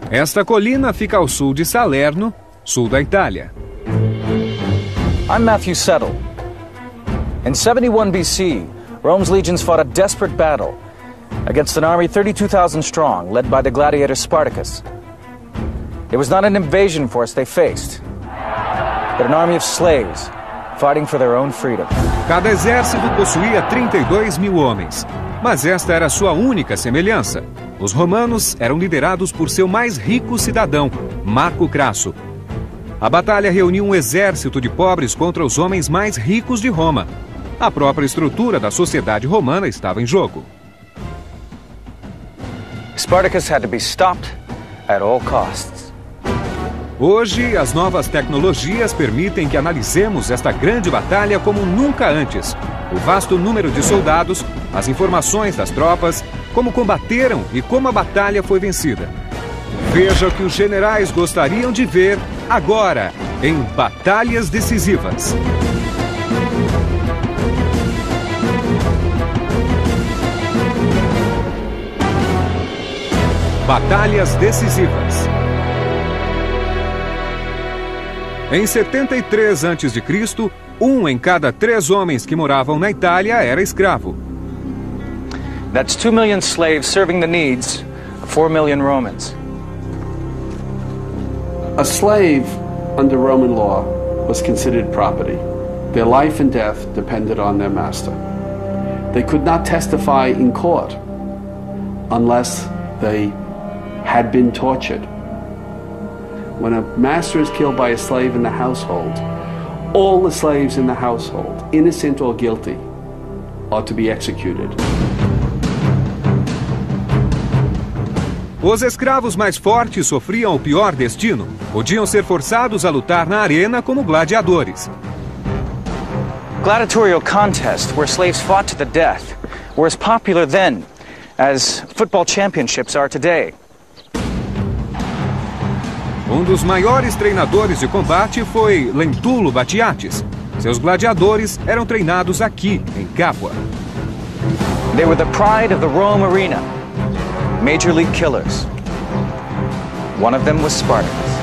Esta colina fica ao sul de Salerno, sul da Itália. I'm Matthew Settle. In 71 BC, Rome's legions fought a desperate battle against an army 32,000 strong, led by the gladiator Spartacus. It was not an invasion force they faced, but an army of slaves fighting for their own freedom. Cada exército possuía 32 mil homens, mas esta era sua única semelhança. Os romanos eram liderados por seu mais rico cidadão, Marco Crasso. A batalha reuniu um exército de pobres contra os homens mais ricos de Roma. A própria estrutura da sociedade romana estava em jogo. Spartacus had to be stopped at all costs. Hoje, as novas tecnologias permitem que analisemos esta grande batalha como nunca antes. O vasto número de soldados, as informações das tropas, como combateram e como a batalha foi vencida. Veja o que os generais gostariam de ver agora, em Batalhas Decisivas. Batalhas Decisivas. Em 73 a.C., 1 em cada 3 homens que moravam na Itália era escravo. That's 2 million slaves serving the needs of 4 million Romans. A slave, under Roman law, was considered property. Their life and death depended on their master. They could not testify in court unless they had been tortured. When a master is killed by a slave in the household, all the slaves in the household, innocent or guilty, are to be executed. Os escravos mais fortes sofriam o pior destino. Podiam ser forçados a lutar na arena como gladiadores. Gladiatorial contests where slaves fought to the death were as popular then as football championships are today. Um dos maiores treinadores de combate foi Lentullo Batiates. Seus gladiadores eram treinados aqui, em Capua. They were the pride of the Rome arena, major league killers. One of them was Spartacus.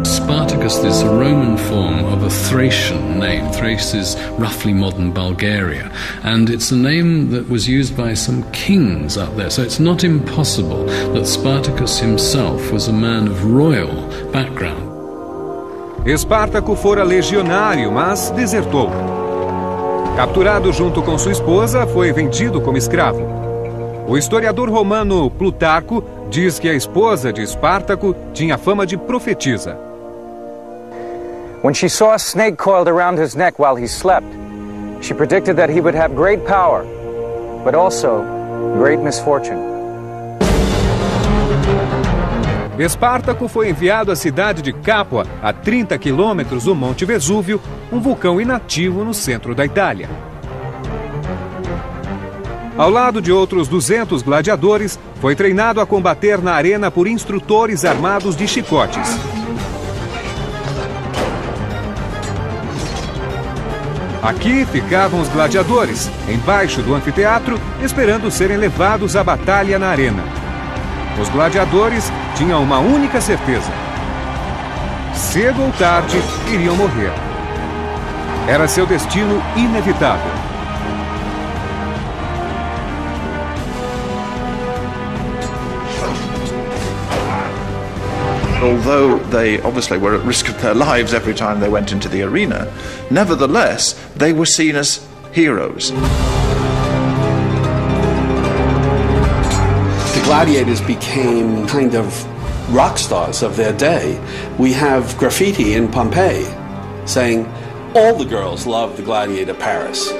Spartacus is a Roman form of a Thracian name. Thrace is roughly modern Bulgaria, and it's a name that was used by some kings up there, so it's not impossible that Spartacus himself was a man of royal background. Espartaco fora legionário, mas desertou. Capturado junto com sua esposa, foi vendido como escravo. O historiador romano Plutarco diz que a esposa de Espartaco tinha fama de profetisa. When she saw a snake coiled around his neck while he slept, she predicted that he would have great power, but also great misfortune. Espartaco foi enviado à cidade de Capua, a 30 quilômetros do Monte Vesúvio, um vulcão inativo no centro da Itália. Ao lado de outros 200 gladiadores, foi treinado a combater na arena por instrutores armados de chicotes. Aqui ficavam os gladiadores, embaixo do anfiteatro, esperando serem levados à batalha na arena. Os gladiadores tinham uma única certeza: cedo ou tarde iriam morrer. Era seu destino inevitável. Although they obviously were at risk of their lives every time they went into the arena, nevertheless, they were seen as heroes. The gladiators became kind of rock stars of their day. We have graffiti in Pompeii saying, all the girls love the gladiator Paris.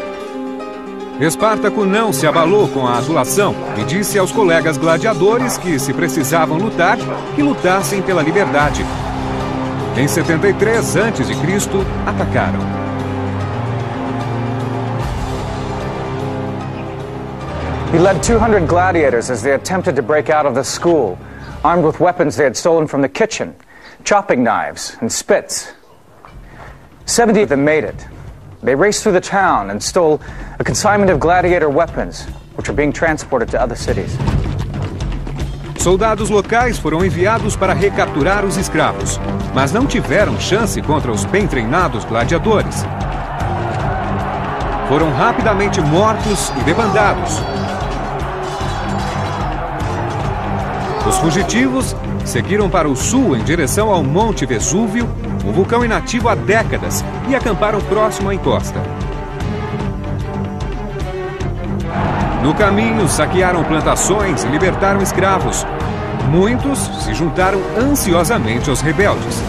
Espartaco não se abalou com a adulação e disse aos colegas gladiadores que, se precisavam lutar, que lutassem pela liberdade. Em 73 a.C., atacaram. He led 200 gladiators as they attempted to break out of the school, armed with weapons they had stolen from the kitchen, chopping knives and spits. 70 of them made it. They raced through the town and stole a consignment of gladiator weapons, which were being transported to other cities. Soldados locais foram enviados para recapturar os escravos, mas não tiveram chance contra os bem treinados gladiadores. Foram rapidamente mortos e debandados. Os fugitivos seguiram para o sul em direção ao Monte Vesúvio, um vulcão inativo há décadas, e acamparam próximo à encosta. No caminho, saquearam plantações e libertaram escravos. Muitos se juntaram ansiosamente aos rebeldes.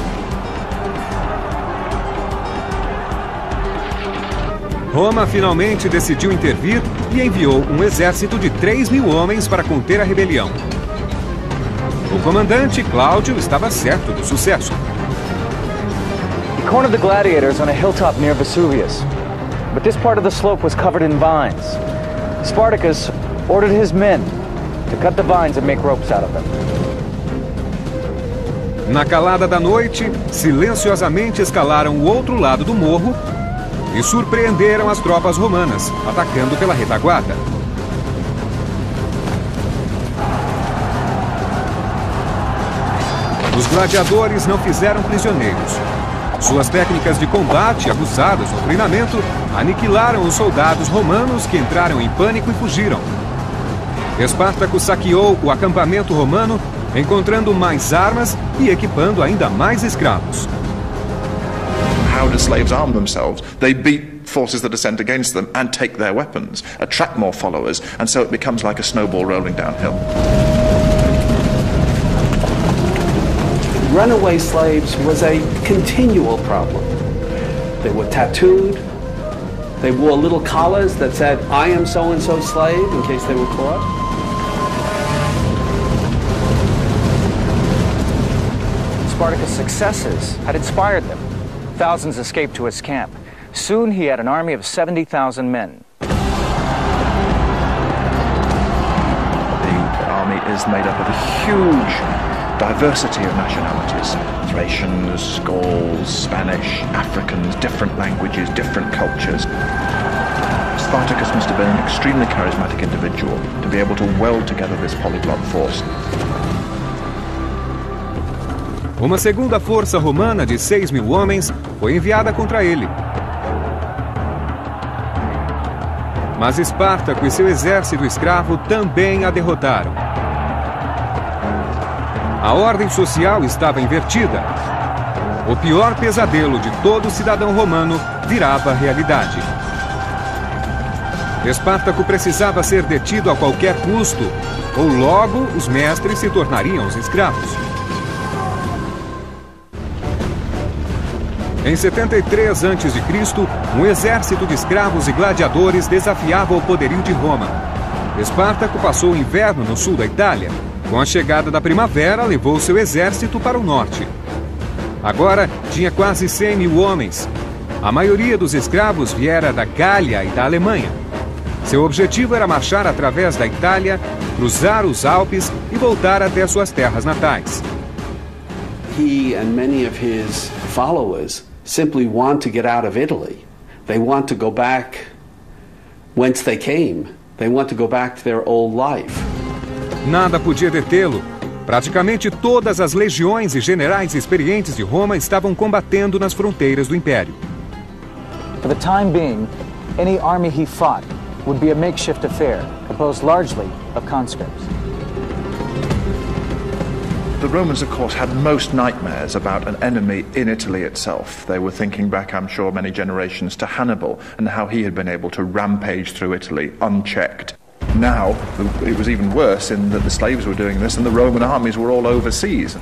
Roma finalmente decidiu intervir e enviou um exército de 3.000 homens para conter a rebelião. O comandante Cláudio estava certo do sucesso. He cornered the gladiators on a hilltop near Vesuvius, but this part of the slope was covered in vines. Spartacus ordered his men to cut the vines and make ropes out of them. Na calada da noite, silenciosamente escalaram o outro lado do morro e surpreenderam as tropas romanas, atacando pela retaguarda. Os gladiadores não fizeram prisioneiros. Suas técnicas de combate, abusadas no treinamento, aniquilaram os soldados romanos que entraram em pânico e fugiram. Espartaco saqueou o acampamento romano, encontrando mais armas e equipando ainda mais escravos. How do slaves arm themselves? They beat forces that are sent against them and take their weapons, attract more followers, and so it becomes like a snowball rolling downhill. Runaway slaves was a continual problem. They were tattooed. They wore little collars that said, "I am so-and-so slave," in case they were caught. Spartacus' successes had inspired them. Thousands escaped to his camp. Soon he had an army of 70,000 men. The army is made up of a huge diversity of nationalities. Thracians, Gauls, Spanish, Africans, different languages, different cultures. Spartacus must have been an extremely charismatic individual to be able to weld together this polyglot force. Uma segunda força romana de 6.000 homens foi enviada contra ele. Mas Espartaco e seu exército escravo também a derrotaram. A ordem social estava invertida. O pior pesadelo de todo cidadão romano virava realidade. Espartaco precisava ser detido a qualquer custo, ou logo os mestres se tornariam os escravos. Em 73 a.C., um exército de escravos e gladiadores desafiava o poderio de Roma. Espartaco passou o inverno no sul da Itália. Com a chegada da primavera, levou seu exército para o norte. Agora, tinha quase 100.000 homens. A maioria dos escravos viera da Gália e da Alemanha. Seu objetivo era marchar através da Itália, cruzar os Alpes e voltar até suas terras natais. He and many of his followers simply want to get out of Italy. They want to go back whence they came. They want to go back to their old life. Nada podia detê-lo. Praticamente todas as legiões e generais experientes de Roma estavam combatendo nas fronteiras do Império. For the time being, any army he fought would be a makeshift affair, composed largely of conscripts. The Romans, of course, had most nightmares about an enemy in Italy itself. They were thinking back, I'm sure, many generations to Hannibal and how he had been able to rampage through Italy unchecked. Now, it was even worse in that the slaves were doing this and the Roman armies were all overseas.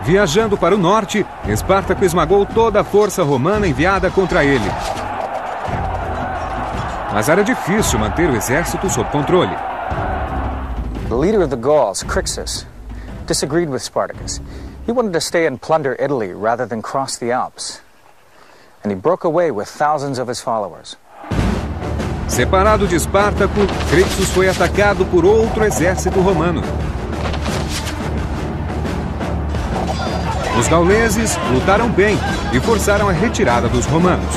Viajando para o norte, Espartaco esmagou toda a força romana enviada contra ele. Mas era difícil manter o exército sob controle. The leader of the Gauls, Crixus, disagreed with Spartacus. He wanted to stay and plunder Italy rather than cross the Alps. And he broke away with thousands of his followers. Separado de Espartaco, Crixus foi atacado por outro exército romano. Os gauleses lutaram bem e forçaram a retirada dos romanos.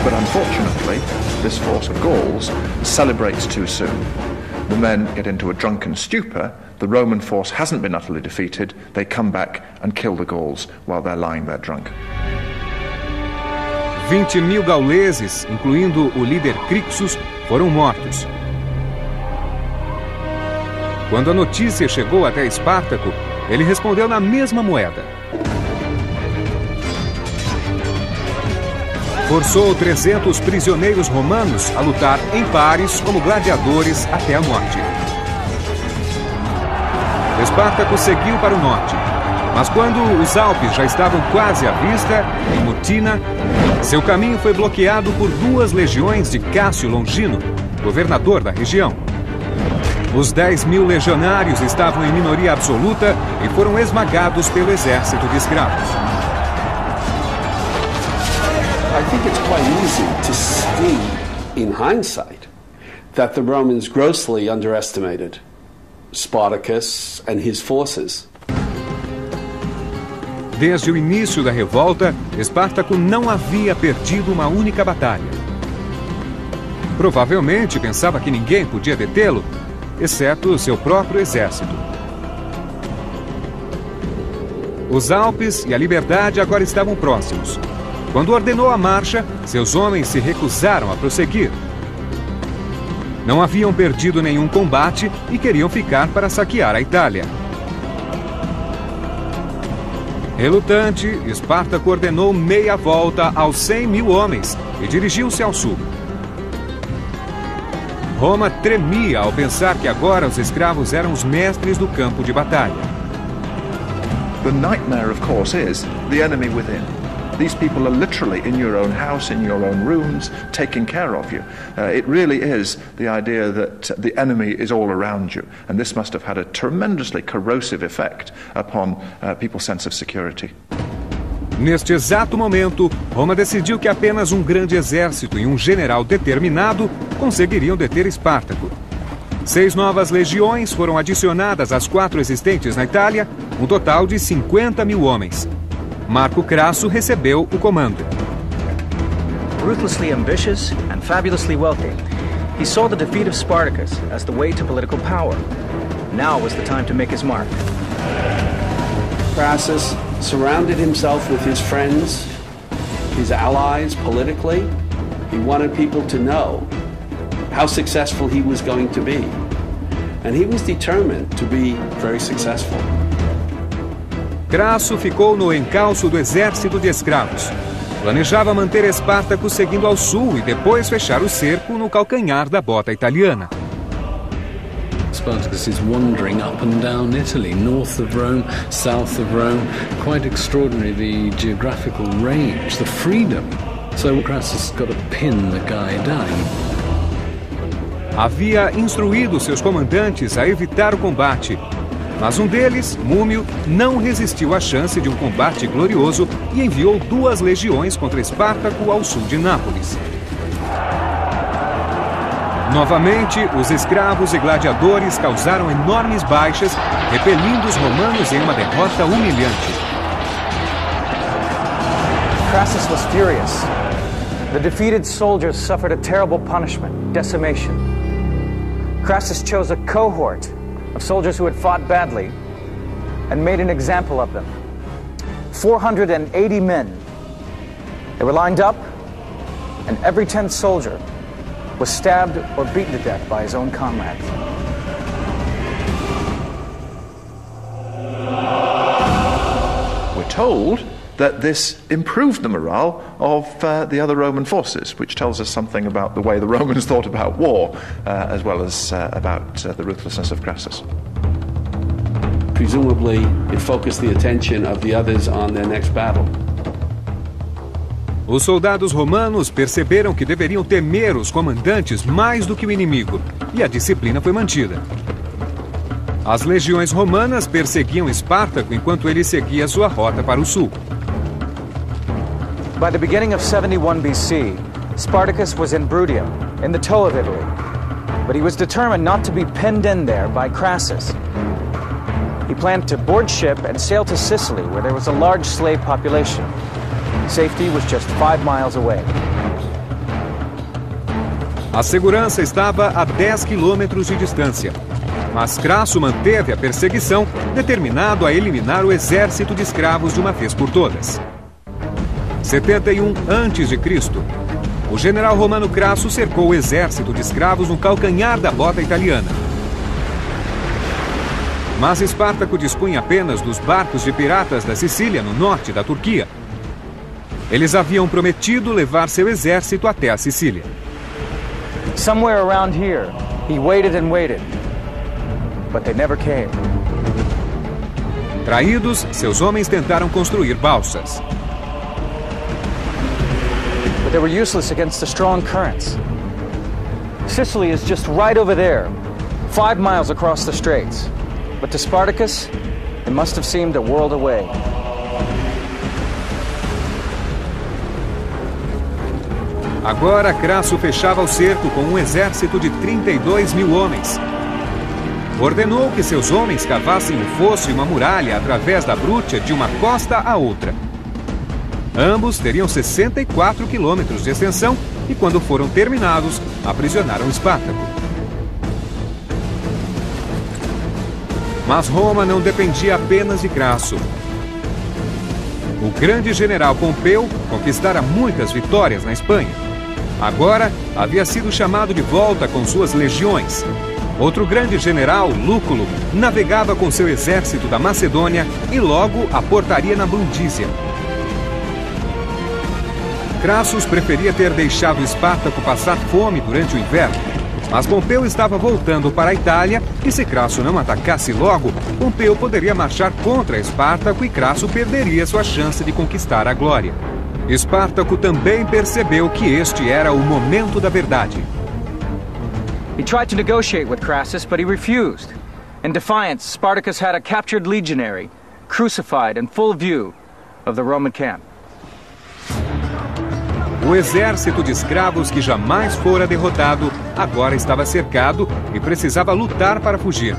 But unfortunately, this force of Gauls celebrates too soon. The men get into a drunken stupor, the Roman force hasn't been utterly defeated, they come back and kill the Gauls while they're lying there drunk. 20.000 gauleses, incluindo o líder Crixus, foram mortos. Quando a notícia chegou até Espartaco, ele respondeu na mesma moeda. Forçou 300 prisioneiros romanos a lutar em pares como gladiadores até a morte. Espartaco seguiu para o norte, mas quando os Alpes já estavam quase à vista, em Mutina, seu caminho foi bloqueado por 2 legiões de Cássio Longino, governador da região. Os 10.000 legionários estavam em minoria absoluta e foram esmagados pelo exército de escravos. I think it's quite easy to see, in hindsight, that the Romans grossly underestimated Spartacus and his forces. Desde o início da revolta, Espartaco não havia perdido uma única batalha. Provavelmente pensava que ninguém podia detê-lo, exceto seu próprio exército. Os Alpes e a liberdade agora estavam próximos. Quando ordenou a marcha, seus homens se recusaram a prosseguir. Não haviam perdido nenhum combate e queriam ficar para saquear a Itália. Relutante, Espartaco ordenou meia volta aos 100.000 homens e dirigiu-se ao sul. Roma tremia ao pensar que agora os escravos eram os mestres do campo de batalha. The nightmare, of course, is the enemy within. These people are literally in your own house, in your own rooms, taking care of you. It really is the idea that the enemy is all around you, and this must have had a tremendously corrosive effect upon people's sense of security. Neste exato momento, Roma decidiu que apenas um grande exército e um general determinado conseguiriam deter Espartaco. 6 novas legiões foram adicionadas às 4 existentes na Itália, um total de 50.000 homens. Marco Crasso recebeu o comando. Ruthlessly ambitious and fabulously wealthy, he saw the defeat of Spartacus as the way to political power. Now was the time to make his mark. Crassus surrounded himself with his friends, his allies politically. He wanted people to know how successful he was going to be. And he was determined to be very successful. Crasso ficou no encalço do exército de escravos. Planejava manter Espartaco seguindo ao sul e depois fechar o cerco no calcanhar da bota italiana. Spartacus is wandering up and down Italy, north of Rome, south of Rome. Quite extraordinary, the geographical range, the freedom. So Crassus got to pin the guy down. Havia instruído seus comandantes a evitar o combate, mas um deles, Múmio, não resistiu à chance de um combate glorioso e enviou 2 legiões contra Espartaco ao sul de Nápoles. Novamente, os escravos e gladiadores causaram enormes baixas, repelindo os romanos em uma derrota humilhante. Crassus was furious. The defeated soldiers suffered a terrible punishment, decimation. Crassus chose a cohort of soldiers who had fought badly and made an example of them. 480 men. They were lined up, and every 10th soldier was stabbed or beaten to death by his own comrades. We're told that this improved the morale of the other Roman forces, which tells us something about the way the Romans thought about war, as well as about the ruthlessness of Crassus. Presumably, it focused the attention of the others on their next battle. Os soldados romanos perceberam que deveriam temer os comandantes mais do que o inimigo, e a disciplina foi mantida. As legiões romanas perseguiam Espartaco enquanto ele seguia sua rota para o sul. By the beginning of 71 BC, Spartacus was in Bruttium, in the toe of Italy. But he was determined not to be pinned in there by Crassus. He planned to board ship and sail to Sicily, where there was a large slave population. Safety was just 5 miles away. A segurança estava a 10 quilômetros de distância. Mas Crasso manteve a perseguição, determinado a eliminar o exército de escravos de uma vez por todas. 71 a.C., o general romano Crasso cercou o exército de escravos no calcanhar da bota italiana. Mas Espartaco dispunha apenas dos barcos de piratas da Sicília, no norte da Turquia. Eles haviam prometido levar seu exército até a Sicília. Somewhere around here, he waited and waited, but they never came. Traídos, seus homens tentaram construir balsas. But they were useless against the strong currents. Sicily is just right over there, 5 miles across the straits. But to Spartacus, it must have seemed a world away. Agora, Crasso fechava o cerco com um exército de 32 mil homens. Ordenou que seus homens cavassem um fosso e uma muralha através da Brútia de uma costa a outra. Ambos teriam 64 quilômetros de extensão e, quando foram terminados, aprisionaram Espartaco. Mas Roma não dependia apenas de Crasso. O grande general Pompeu conquistara muitas vitórias na Espanha. Agora havia sido chamado de volta com suas legiões. Outro grande general, Lúculo, navegava com seu exército da Macedônia e logo aportaria na Brundísia. Crassus preferia ter deixado Espartaco passar fome durante o inverno, mas Pompeu estava voltando para a Itália e, se Crasso não atacasse logo, Pompeu poderia marchar contra Espartaco e Crasso perderia sua chance de conquistar a glória. Espartaco também percebeu que este era o momento da verdade. He tried to negotiate with Crassus, but he refused. In defiance, Spartacus had a captured legionary, crucified in full view of the Roman camp. O exército de escravos que jamais fora derrotado agora estava cercado e precisava lutar para fugir.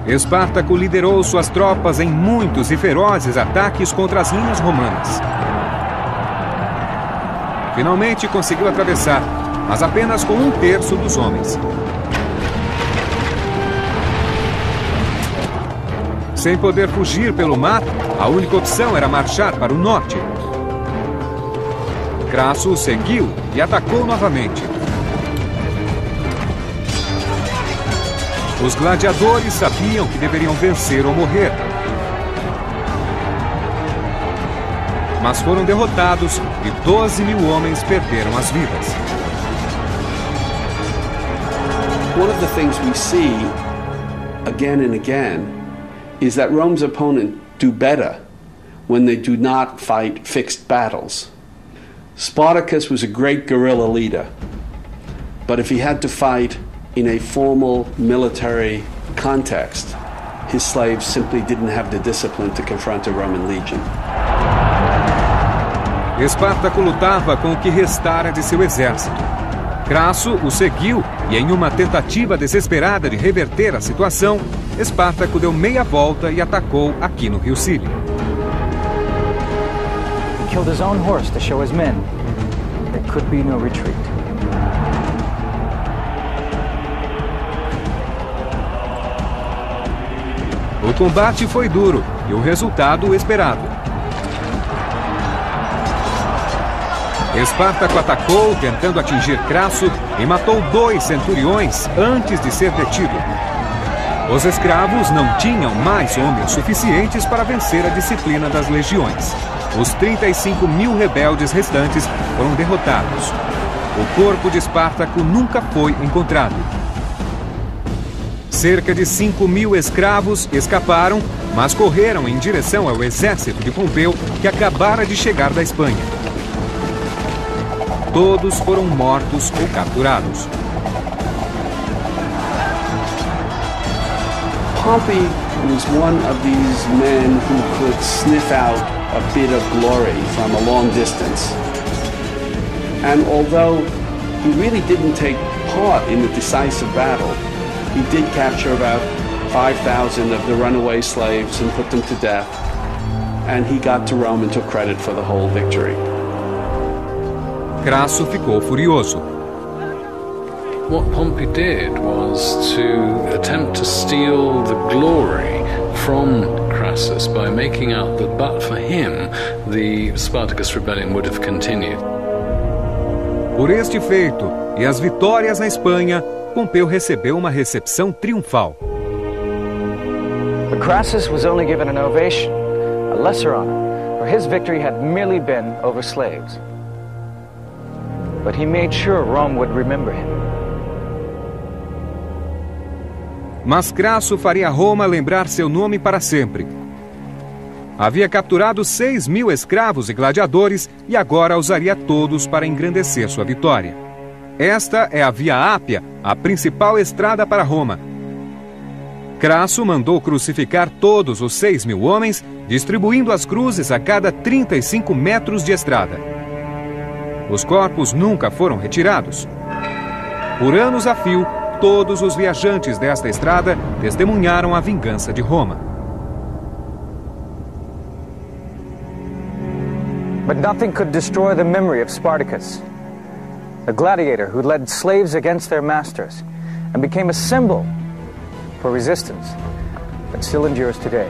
Espartaco liderou suas tropas em muitos e ferozes ataques contra as linhas romanas. Finalmente conseguiu atravessar, mas apenas com 1/3 dos homens. Sem poder fugir pelo mar, a única opção era marchar para o norte. Crasso o seguiu e atacou novamente. Os gladiadores sabiam que deveriam vencer ou morrer. Mas foram derrotados e 12 mil homens perderam as vidas. One of the things we see again and again is that Rome's opponent do better when they do not fight fixed battles. Spartacus was a great guerrilla leader, but if he had to fight in a formal military context, his slaves simply didn't have the discipline to confront a Roman legion. Espartaco lutava com o que restara de seu exército. Crasso o seguiu e, em uma tentativa desesperada de reverter a situação, Espartaco deu meia volta e atacou aqui no rio Sílio. He killed his own horse to show his men there could be no retreat. O combate foi duro e o resultado o esperado. Espartaco atacou, tentando atingir Crasso, e matou 2 centuriões antes de ser detido. Os escravos não tinham mais homens suficientes para vencer a disciplina das legiões. Os 35 mil rebeldes restantes foram derrotados. O corpo de Espartaco nunca foi encontrado. Cerca de 5 mil escravos escaparam, mas correram em direção ao exército de Pompeu, que acabara de chegar da Espanha. Todos foram mortos ou capturados. Pompey was one of these men who could sniff out a bit of glory from a long distance. And although he really didn't take part in the decisive battle, he did capture about 5,000 of the runaway slaves and put them to death. And he got to Rome and took credit for the whole victory. Crasso ficou furioso. what Pompey did was to attempt to steal the glory from Crassus by making out that but for him, the Spartacus rebellion would have continued. Por este feito e as vitórias na Espanha, Pompeu recebeu uma recepção triunfal. But Crassus was only given an ovation, a lesser honor, for his victory had merely been over slaves. But he made sure Rome would remember him. Mas Crasso faria Roma lembrar seu nome para sempre. Havia capturado 6.000 escravos e gladiadores e agora usaria todos para engrandecer sua vitória. Esta é a Via Ápia, a principal estrada para Roma. Crasso mandou crucificar todos os 6.000 homens, distribuindo as cruzes a cada 35 metros de estrada. Os corpos nunca foram retirados. Por anos a fio, todos os viajantes desta estrada testemunharam a vingança de Roma. But nothing could destroy the memory of Spartacus, the gladiator who led slaves against their masters and became a symbol for resistance that still endures today.